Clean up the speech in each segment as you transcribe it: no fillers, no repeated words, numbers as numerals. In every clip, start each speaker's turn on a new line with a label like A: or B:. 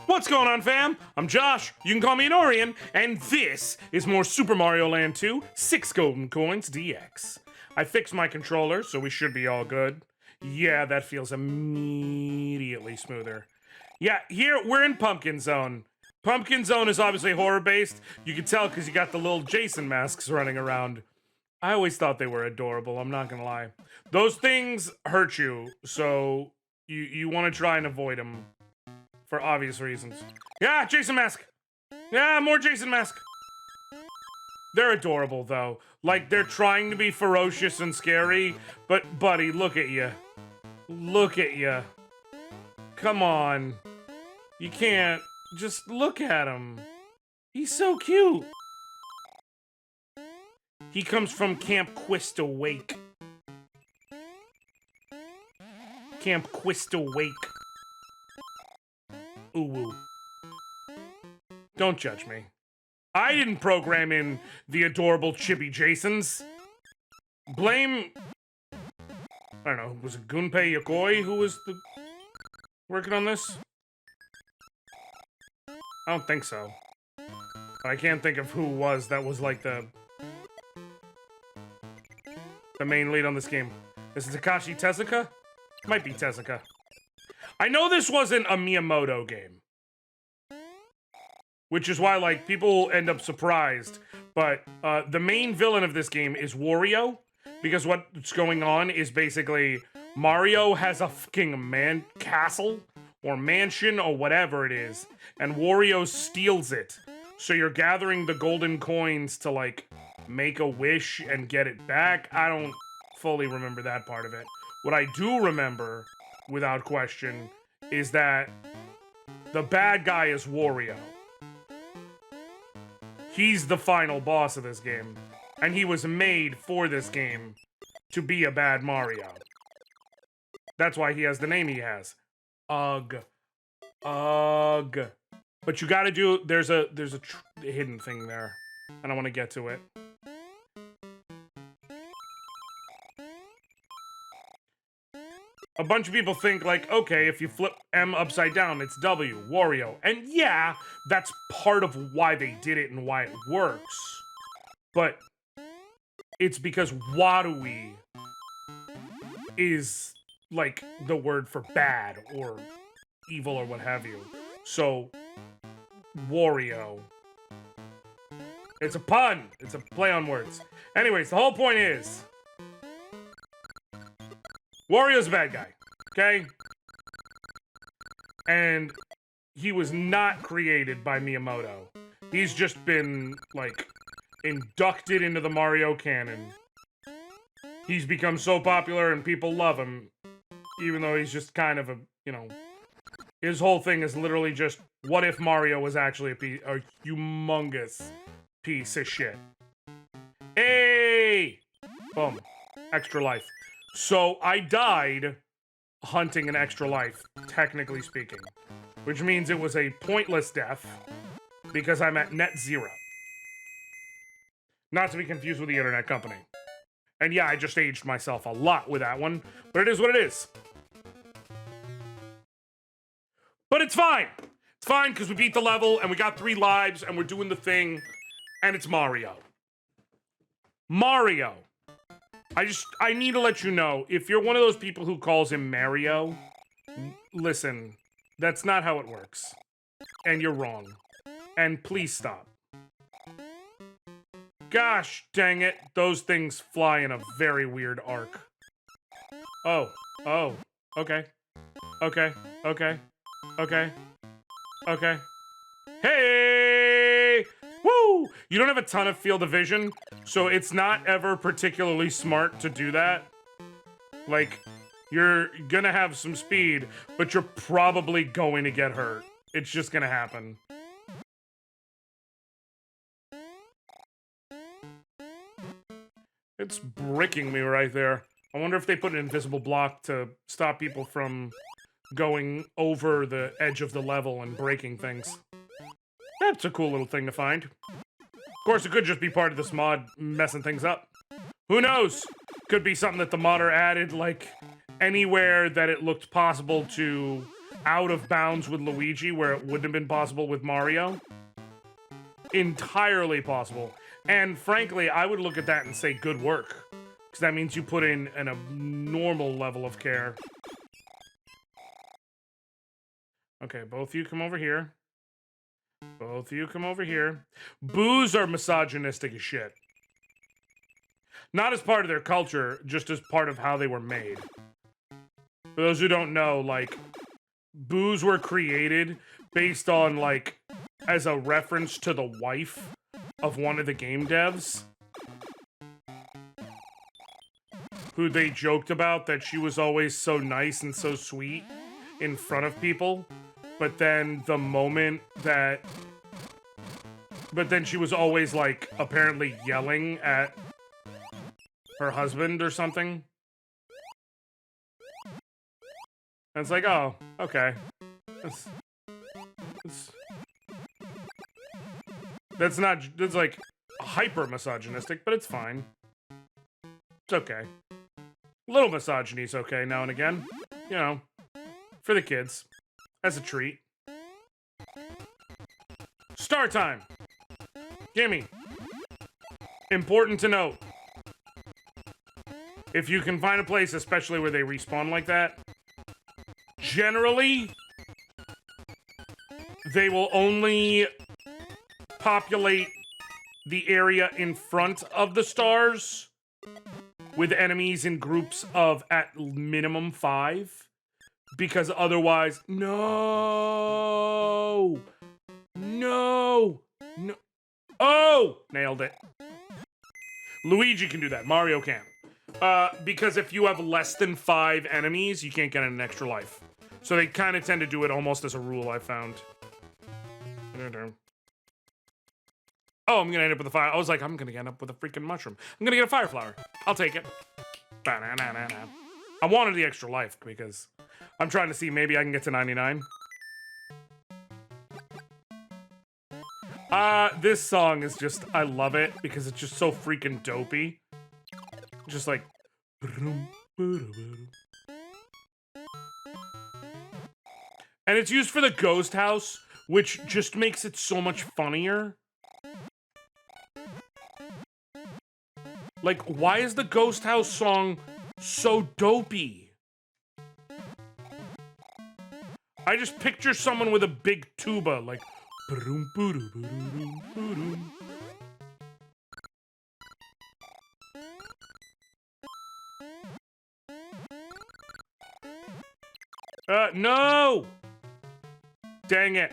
A: What's going on, fam? I'm Josh. You can call me Anoriand, and this is more Super Mario Land 2 6 Golden Coins DX. I fixed my controller, so we should be all good. Yeah, that feels immediately smoother. Yeah, here we're in Pumpkin Zone. Pumpkin Zone is obviously horror-based. You can tell because you got the little Jason masks running around. I always thought they were adorable, I'm not gonna lie. Those things hurt you, so you want to try and avoid them. For obvious reasons. Yeah, Jason mask! Yeah, more Jason mask! They're adorable, though. Like, they're trying to be ferocious and scary, but, buddy, look at you. Look at you. Come on. You can't. Just look at him. He's so cute. He comes from Camp Quista Wake. Camp Quista Wake. Ooh. Don't judge me. I didn't program in the adorable chibi Jasons. Blame... I don't know, was it Gunpei Yokoi who was working on this? I don't think so. I can't think of who was that was like the main lead on this game. Is it Takashi Tezuka? Might be Tezuka. I know this wasn't a Miyamoto game. Which is why, like, people end up surprised. But the main villain of this game is Wario. Because what's going on is basically Mario has a fucking castle or mansion or whatever it is. And Wario steals it. So you're gathering the golden coins to, like, make a wish and get it back. I don't fully remember that part of it. What I do remember, without question, is that the bad guy is Wario. He's the final boss of this game. And he was made for this game to be a bad Mario. That's why he has the name he has. Ugh. Ugh. But you gotta do, there's a hidden thing there. And I want to get to it. A bunch of people think, like, okay, if you flip M upside down, it's W, Wario. And yeah, that's part of why they did it and why it works. But it's because Warui is, like, the word for bad or evil or what have you. So, Wario. It's a pun. It's a play on words. Anyways, the whole point is... Wario's a bad guy, okay? And he was not created by Miyamoto. He's just been, like, inducted into the Mario canon. He's become so popular and people love him, even though he's just kind of a, you know... His whole thing is literally just, what if Mario was actually a humongous piece of shit? Hey! Boom. Extra life. So, I died hunting an extra life, technically speaking. Which means it was a pointless death, because I'm at net zero. Not to be confused with the internet company. And yeah, I just aged myself a lot with that one, but it is what it is. But it's fine! It's fine, because we beat the level, and we got 3 lives, and we're doing the thing, and it's Mario. Mario! I need to let you know, if you're one of those people who calls him Mario, listen, that's not how it works. And you're wrong. And please stop. Gosh dang it, those things fly in a very weird arc. Oh, okay. Okay, okay, okay, okay. Hey! Woo! You don't have a ton of field of vision, so it's not ever particularly smart to do that. Like, you're gonna have some speed, but you're probably going to get hurt. It's just gonna happen. It's bricking me right there. I wonder if they put an invisible block to stop people from going over the edge of the level and breaking things. That's a cool little thing to find. Of course, it could just be part of this mod messing things up. Who knows? Could be something that the modder added, like, anywhere that it looked possible to out of bounds with Luigi where it wouldn't have been possible with Mario. Entirely possible. And frankly, I would look at that and say good work. Because that means you put in an abnormal level of care. Okay, both of you come over here. Both of you come over here. Boos are misogynistic as shit. Not as part of their culture, just as part of how they were made. For those who don't know, like, boos were created based on, like, as a reference to the wife of one of the game devs. Who they joked about that she was always so nice and so sweet in front of people. But then the moment that... But then she was always, like, apparently yelling at her husband or something. And it's like, oh, okay. That's like hyper misogynistic, but it's fine. It's okay. A little misogyny's okay now and again. You know, for the kids. As a treat. Star time! Gimme. Important to note. If you can find a place, especially where they respawn like that, generally, they will only populate the area in front of the stars with enemies in groups of at minimum 5. Because otherwise, no! No! No! Oh! Nailed it. Luigi can do that. Mario can't. Because if you have less than 5 enemies, you can't get an extra life. So they kind of tend to do it almost as a rule, I found. Oh, I'm gonna end up with a fire. I was like, I'm gonna end up with a freaking mushroom. I'm gonna get a fire flower. I'll take it. I wanted the extra life because I'm trying to see maybe I can get to 99. This song is just, I love it because it's just so freaking dopey. Just like... And it's used for the ghost house, which just makes it so much funnier. Like, why is the ghost house song so dopey? I just picture someone with a big tuba, like... No! Dang it.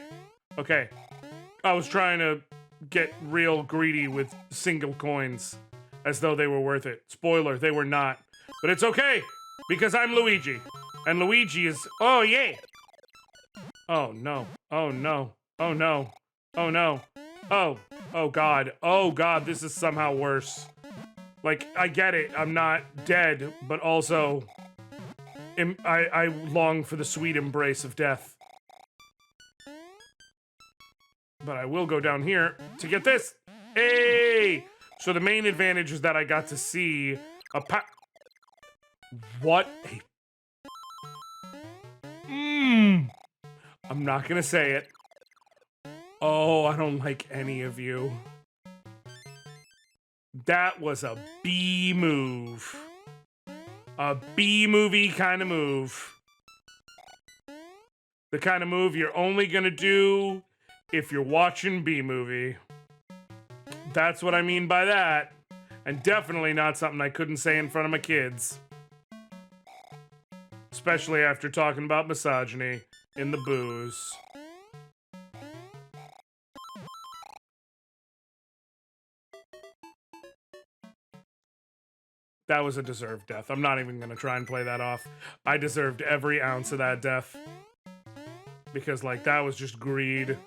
A: Okay. I was trying to get real greedy with single coins, as though they were worth it. Spoiler, they were not. But it's okay, because I'm Luigi. And Luigi is... Oh, yeah! Oh, no. Oh, no. Oh, no. Oh, no. Oh. Oh, God. Oh, God, this is somehow worse. Like, I get it. I'm not dead, but also... I long for the sweet embrace of death. But I will go down here to get this. Hey! So the main advantage is that I got to see a What a... I'm not gonna say it. Oh, I don't like any of you. That was a B move. A B-movie kind of move. The kind of move you're only gonna do if you're watching B-movie. That's what I mean by that. And definitely not something I couldn't say in front of my kids. Especially after talking about misogyny in the booze. That was a deserved death. I'm not even gonna try and play that off. I deserved every ounce of that death. Because, like, that was just greed.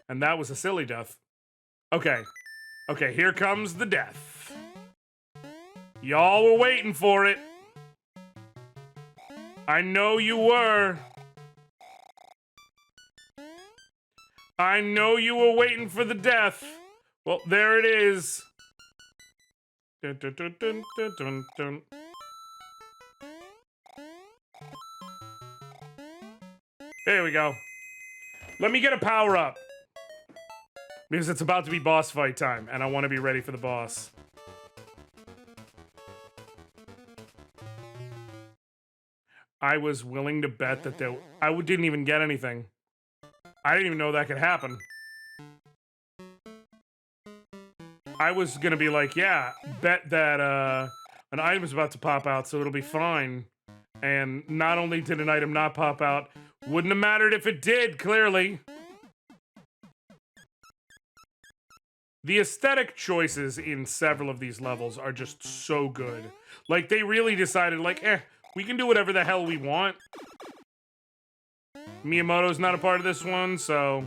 A: And that was a silly death. Okay. Okay, here comes the death. Y'all were waiting for it. I know you were. I know you were waiting for the death. Well, there it is. Dun, dun, dun, dun, dun, dun, dun. There we go. Let me get a power up. Because it's about to be boss fight time, and I want to be ready for the boss. I was willing to bet that I didn't even get anything. I didn't even know that could happen. I was gonna be like, yeah, bet that an item is about to pop out, so it'll be fine. And not only did an item not pop out, wouldn't have mattered if it did, clearly. The aesthetic choices in several of these levels are just so good. Like, they really decided, like, we can do whatever the hell we want. Miyamoto's not a part of this one, so...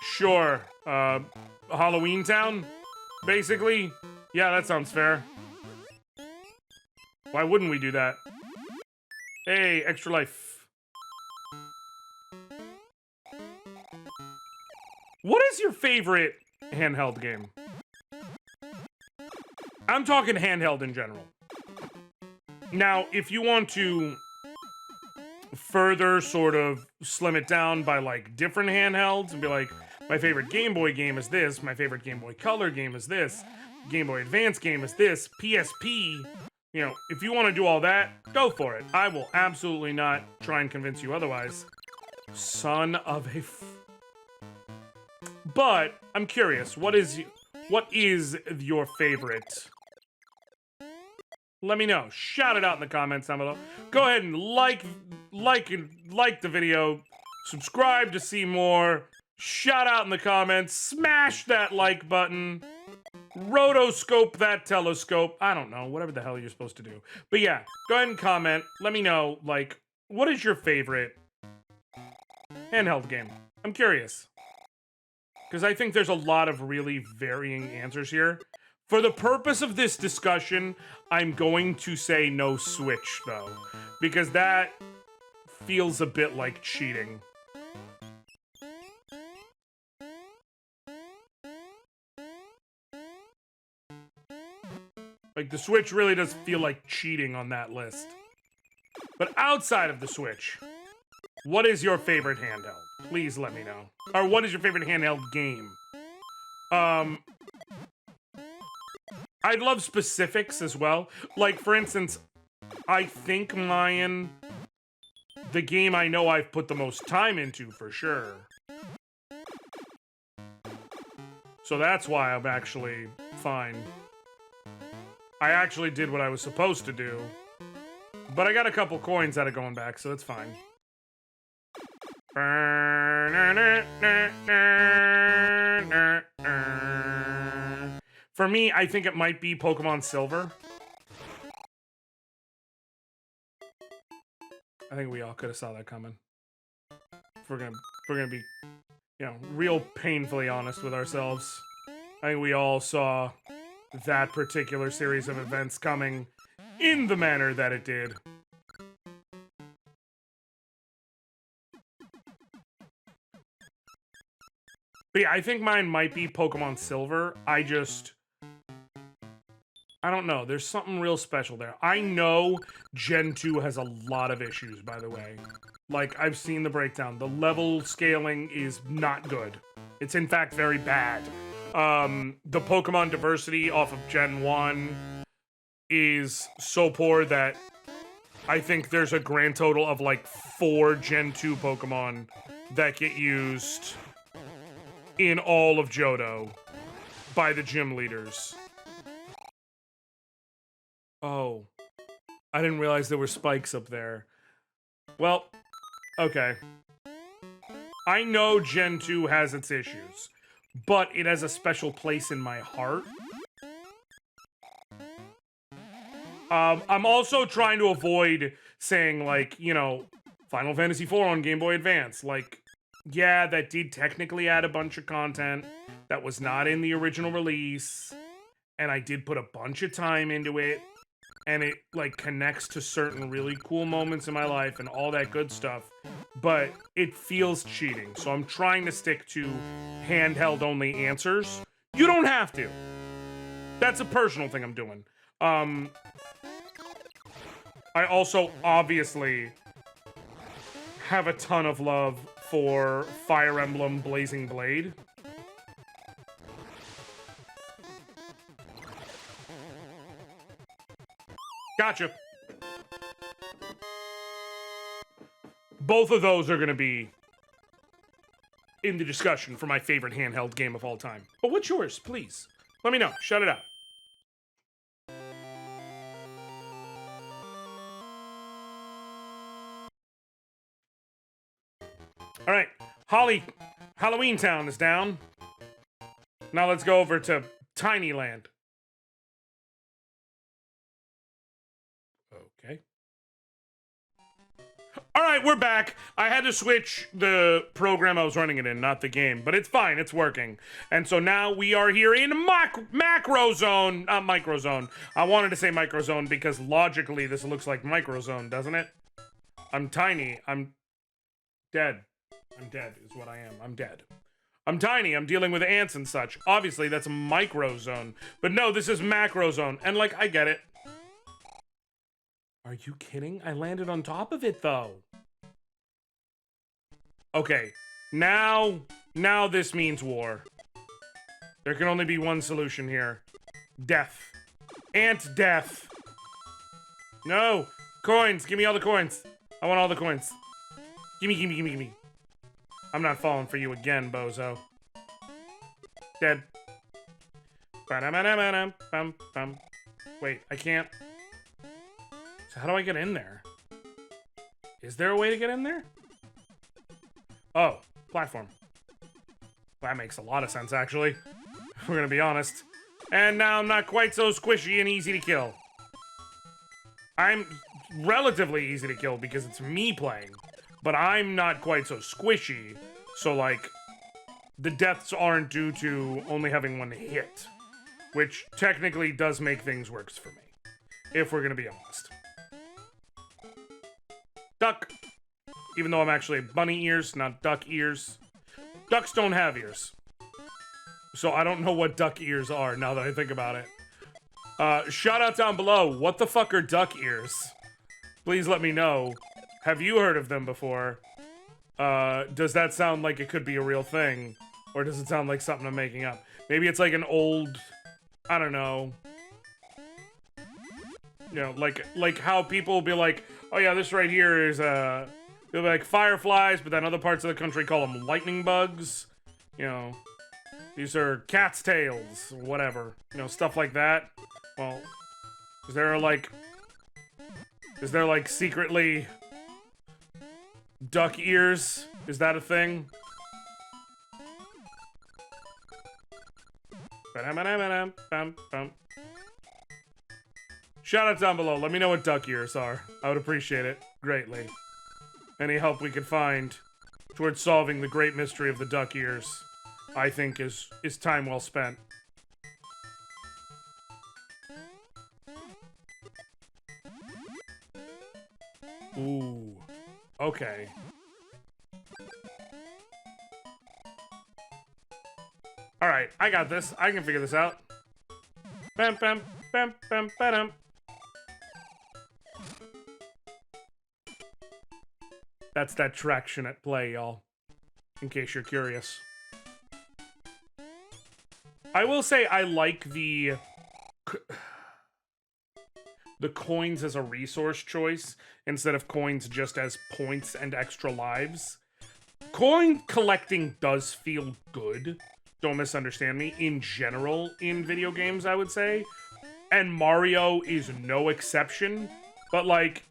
A: Sure. Halloween Town? Basically? Yeah, that sounds fair. Why wouldn't we do that? Hey, extra life. What is your favorite handheld game? I'm talking handheld in general. Now, if you want to further sort of slim it down by like different handhelds and be like, my favorite Game Boy game is this, my favorite Game Boy Color game is this, Game Boy Advance game is this, PSP, you know, if you want to do all that, go for it. I will absolutely not try and convince you otherwise. Son of a But I'm curious, what is your favorite? Let me know. Shout it out in the comments down below. Go ahead and like the video. Subscribe to see more. Shout out in the comments. Smash that like button. Rotoscope that telescope. I don't know. Whatever the hell you're supposed to do. But yeah, go ahead and comment. Let me know, like, what is your favorite handheld game? I'm curious. Because I think there's a lot of really varying answers here. For the purpose of this discussion, I'm going to say no Switch, though. Because that feels a bit like cheating. Like, the Switch really does feel like cheating on that list. But outside of the Switch, what is your favorite handheld? Please let me know. Or what is your favorite handheld game? I'd love specifics as well. Like, for instance, I think mine... The game I know I've put the most time into, for sure. So that's why I'm actually fine. I actually did what I was supposed to do. But I got a couple coins out of going back, so it's fine. For me, I think it might be Pokemon Silver. I think we all could have saw that coming. If we're gonna be, you know, real painfully honest with ourselves. I think we all saw that particular series of events coming in the manner that it did. But yeah, I think mine might be Pokemon Silver. I don't know. There's something real special there. I know Gen 2 has a lot of issues, by the way. Like, I've seen the breakdown. The level scaling is not good. It's, in fact, very bad. The Pokemon diversity off of Gen 1 is so poor that I think there's a grand total of, like, 4 Gen 2 Pokemon that get used in all of Johto by the gym leaders. Oh. I didn't realize there were spikes up there. Well, okay. I know Gen 2 has its issues, but it has a special place in my heart. I'm also trying to avoid saying, like, you know, Final Fantasy IV on Game Boy Advance. Like, yeah, that did technically add a bunch of content that was not in the original release, and I did put a bunch of time into it, and it, like, connects to certain really cool moments in my life and all that good stuff, but it feels cheating, so I'm trying to stick to handheld-only answers. You don't have to. That's a personal thing I'm doing. I also, obviously, have a ton of love for Fire Emblem Blazing Blade. Gotcha. Both of those are going to be in the discussion for my favorite handheld game of all time. But what's yours, please? Let me know. Shout it out. All right. Halloween Town is down. Now let's go over to Tiny Land. Okay. All right, we're back. I had to switch the program I was running it in, not the game, but it's fine. It's working. And so now we are here in Macro Zone, not Micro Zone. I wanted to say Micro Zone because logically this looks like Micro Zone, doesn't it? I'm tiny. I'm dead. I'm dead is what I am. I'm dead. I'm tiny. I'm dealing with ants and such. Obviously, that's a Micro Zone. But no, this is Macro Zone. And like, I get it. Are you kidding? I landed on top of it, though. Okay, now this means war. There can only be one solution here. Death. Ant death. No! Coins! Give me all the coins! I want all the coins. Gimme, gimme, gimme, gimme. I'm not falling for you again, bozo. Dead. Wait, I can't... So how do I get in there? Is there a way to get in there? Oh, platform. That makes a lot of sense, actually. We're gonna be honest. And now I'm not quite so squishy and easy to kill. I'm relatively easy to kill because it's me playing. But I'm not quite so squishy. So, like, the deaths aren't due to only having one hit. Which technically does make things worse for me. If we're gonna be honest. Duck. Even though I'm actually bunny ears, not duck ears. Ducks don't have ears. So I don't know what duck ears are now that I think about it. Shout out down below. What the fuck are duck ears? Please let me know. Have you heard of them before? Does that sound like it could be a real thing? Or does it sound like something I'm making up? Maybe it's like an old... I don't know. You know, like how people will be like, oh yeah, this right here is, they'll be like fireflies, but then other parts of the country call them lightning bugs. You know, these are cat's tails, whatever. You know, stuff like that. Well, is there like secretly duck ears? Is that a thing? Shout out down below. Let me know what duck ears are. I would appreciate it greatly. Any help we could find towards solving the great mystery of the duck ears, I think is time well spent. Ooh. Okay. Alright, I got this. I can figure this out. Bam, bam, bam, bam, ba-dum. That's that traction at play, y'all. In case you're curious. I will say I like the coins as a resource choice instead of coins just as points and extra lives. Coin collecting does feel good. Don't misunderstand me. In general, in video games, I would say. And Mario is no exception. But, like,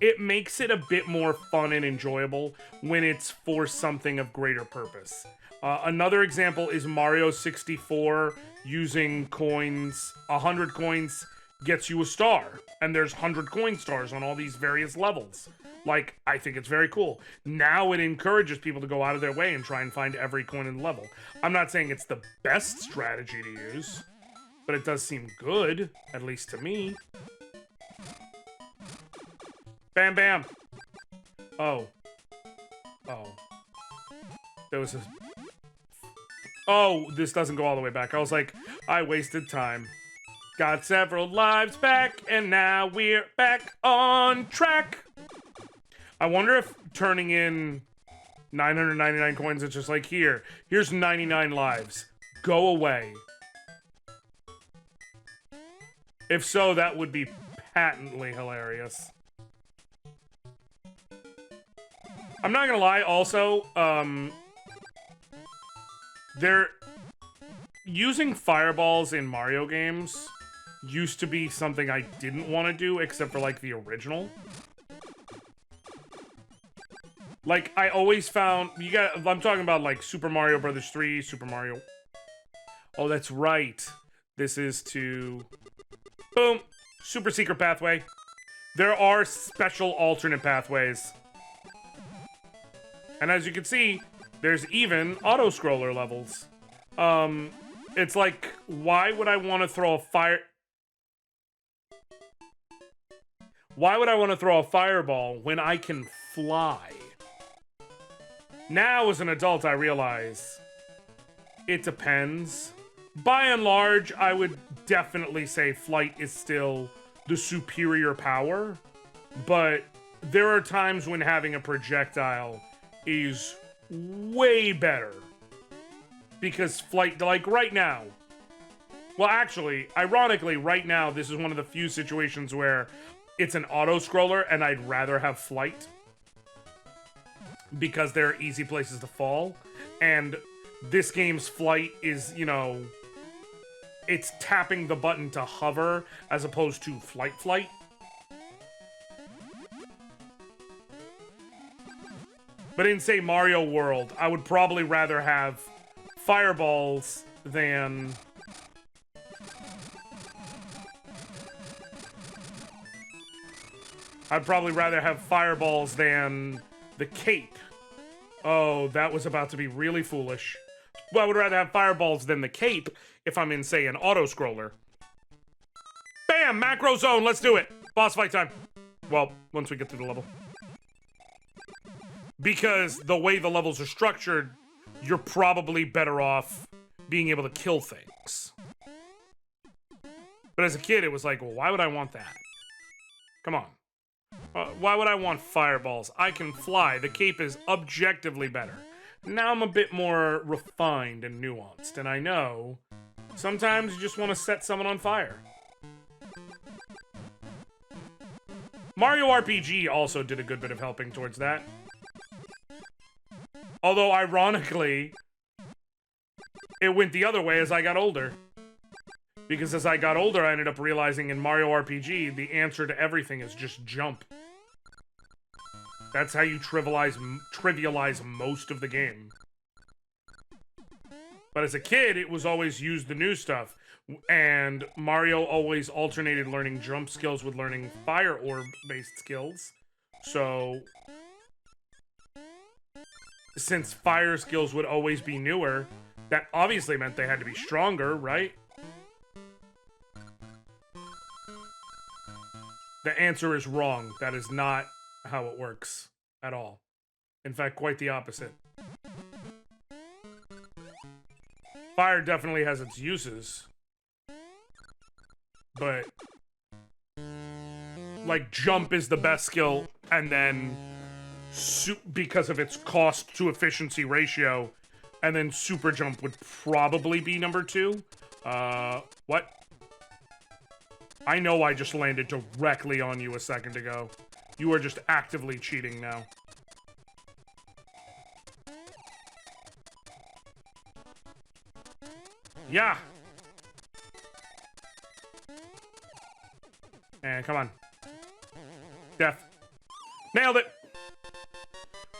A: it makes it a bit more fun and enjoyable when it's for something of greater purpose. Another example is Mario 64 using coins. 100 coins gets you a star. And there's 100 coin stars on all these various levels. Like, I think it's very cool. Now it encourages people to go out of their way and try and find every coin in the level. I'm not saying it's the best strategy to use, but it does seem good, at least to me. Bam, bam. Oh. Oh. There was a... Oh, this doesn't go all the way back. I was like, I wasted time. Got several lives back, and now we're back on track. I wonder if turning in 999 coins. It's just like, here's 99 lives. Go away. If so, that would be patently hilarious. I'm not gonna lie, also, they're using fireballs in Mario games used to be something I didn't want to do, except for, like, the original. Like, I always found, I'm talking about, like, Super Mario Brothers 3, Super Mario. Oh, that's right. This is to, boom, super secret pathway. There are special alternate pathways. And as you can see, there's even auto-scroller levels. It's like, why would I want to throw a Why would I want to throw a fireball when I can fly? Now, as an adult, I realize it depends. By and large, I would definitely say flight is still the superior power, but there are times when having a projectile is way better. Because flight, like right now, well, actually, ironically, right now, this is one of the few situations where it's an auto-scroller and I'd rather have flight. Because there are easy places to fall. And this game's flight is, you know, it's tapping the button to hover as opposed to flight. But in, say, Mario World, I would probably rather have fireballs than... I'd probably rather have fireballs than the cape. Oh, that was about to be really foolish. Well, I would rather have fireballs than the cape if I'm in, say, an auto-scroller. Bam! Macro zone, let's do it! Boss fight time. Well, once we get through the level. Because the way the levels are structured, you're probably better off being able to kill things. But as a kid, it was like, well, why would I want that? Come on. Why would I want fireballs? I can fly. The cape is objectively better. Now I'm a bit more refined and nuanced, and I know sometimes you just want to set someone on fire. Mario RPG also did a good bit of helping towards that. Although, ironically, it went the other way as I got older. Because as I got older, I ended up realizing in Mario RPG, the answer to everything is just jump. That's how you trivialize most of the game. But as a kid, it was always use the new stuff. And Mario always alternated learning jump skills with learning fire orb-based skills. So, since fire skills would always be newer, that obviously meant they had to be stronger, right? The answer is wrong. That is not how it works at all. In fact, quite the opposite. Fire definitely has its uses. But, like, jump is the best skill, and then, because of its cost to efficiency ratio, and then super jump would probably be number 2. What? I know I just landed directly on you a second ago. You are just actively cheating now. Yeah! And come on. Death. Nailed it!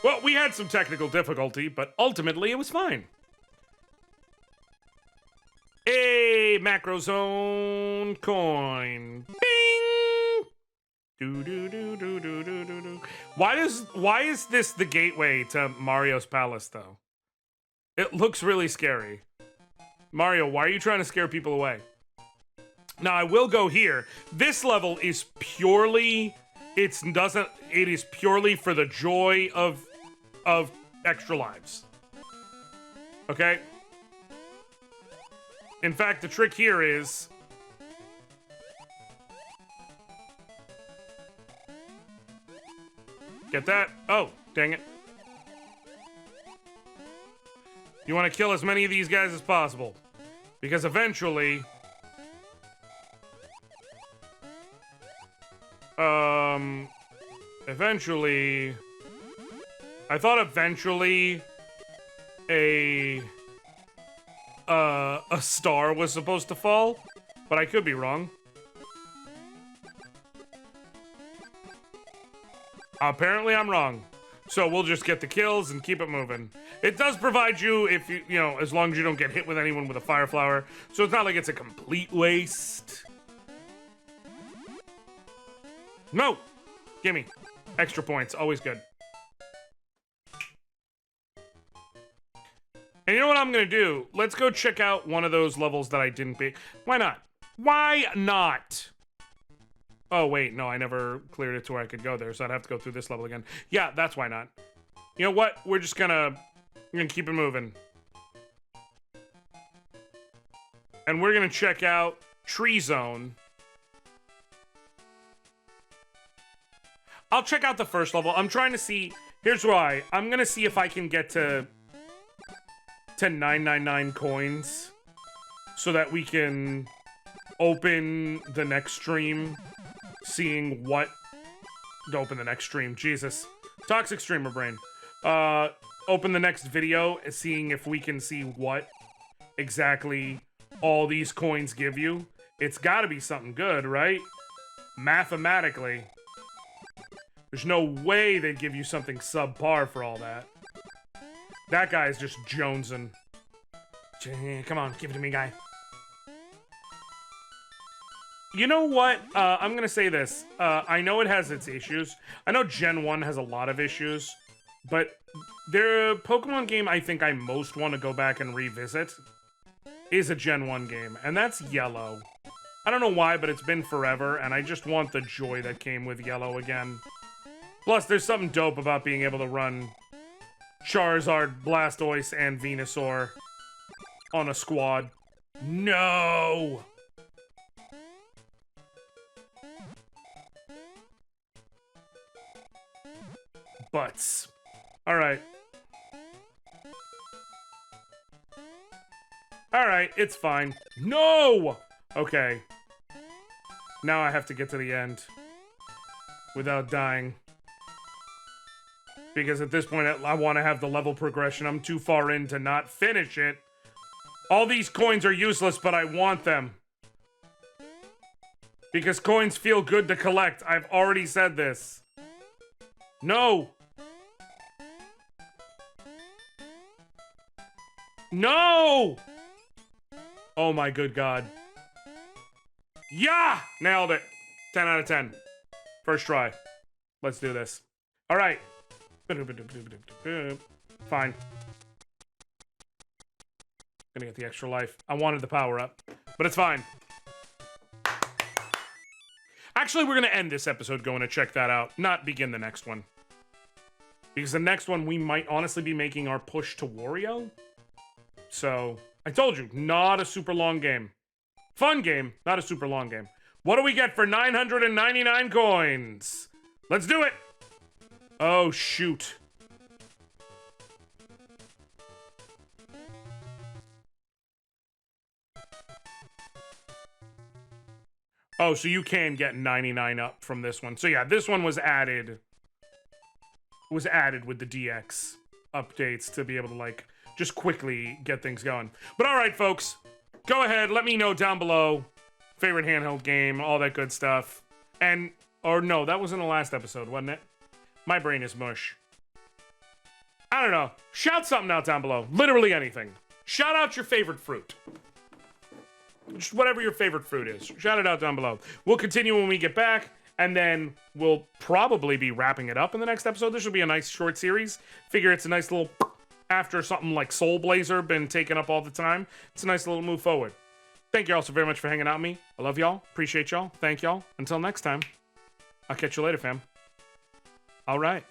A: Well, we had some technical difficulty, but ultimately it was fine. A macro zone coin. Bing! Do do do do do do do do. Why is this the gateway to Mario's palace though? It looks really scary. Mario, why are you trying to scare people away? Now I will go here. This level is purely it is purely for the joy of extra lives. Okay? In fact, the trick here is... Get that? Oh, Dang it. You want to kill as many of these guys as possible. Because eventually... Eventually... I thought eventually... A star was supposed to fall. But I could be wrong. Apparently I'm wrong. So we'll just get the kills and keep it moving. It does provide you, if you know, as long as you don't get hit with anyone with a fire flower. So it's not like it's a complete waste. No! Gimme. Extra points, always good. And you know what I'm gonna do? Let's go check out one of those levels that I didn't beat. Why not? Why not? Oh, wait, no, I never cleared it to where I could go there, so I'd have to go through this level again. Yeah, that's why not. You know what? We're gonna keep it moving. And we're gonna check out Tree Zone. I'll check out the first level. I'm trying to see... Here's why. I'm gonna see if I can get to 999 coins so that we can open the next stream, seeing what to open the next stream. Jesus. Toxic streamer brain. Open the next video, seeing if we can see what exactly all these coins give you. It's gotta be something good, right? Mathematically. There's no way they'd give you something subpar for all that. That guy's just jonesing. Come on, give it to me, guy. You know what? I'm gonna say this. I know it has its issues. I know Gen 1 has a lot of issues. But the Pokemon game I think I most want to go back and revisit is a Gen 1 game. And that's Yellow. I don't know why, but it's been forever. And I just want the joy that came with Yellow again. Plus, there's something dope about being able to run Charizard, Blastoise, and Venusaur on a squad. No! Butts. Alright. Alright, it's fine. No! Okay. Now I have to get to the end. Without dying. Because at this point, I want to have the level progression. I'm too far in to not finish it. All these coins are useless, but I want them. Because coins feel good to collect. I've already said this. No! No! Oh my good god. Yeah! Nailed it. 10 out of 10. First try. Let's do this. Alright. Fine. Gonna get the extra life. I wanted the power up, but it's fine. Actually, we're gonna end this episode going to check that out, not begin the next one. Because the next one, we might honestly be making our push to Wario. So, I told you, not a super long game. Fun game, not a super long game. What do we get for 999 coins? Let's do it! Oh, shoot. Oh, so you can get 99 up from this one. So yeah, this one was added. Was added with the DX updates to be able to, like, just quickly get things going. But alright, folks. Go ahead, let me know down below. Favorite handheld game, all that good stuff. And, or no, that was in the last episode, wasn't it? My brain is mush. I don't know. Shout something out down below. Literally anything. Shout out your favorite fruit. Just whatever your favorite fruit is. Shout it out down below. We'll continue when we get back, and then we'll probably be wrapping it up in the next episode. This will be a nice short series. Figure it's a nice little... After something like Soul Blazer been taken up all the time, it's a nice little move forward. Thank you all so very much for hanging out with me. I love y'all. Appreciate y'all. Thank y'all. Until next time. I'll catch you later, fam. All right.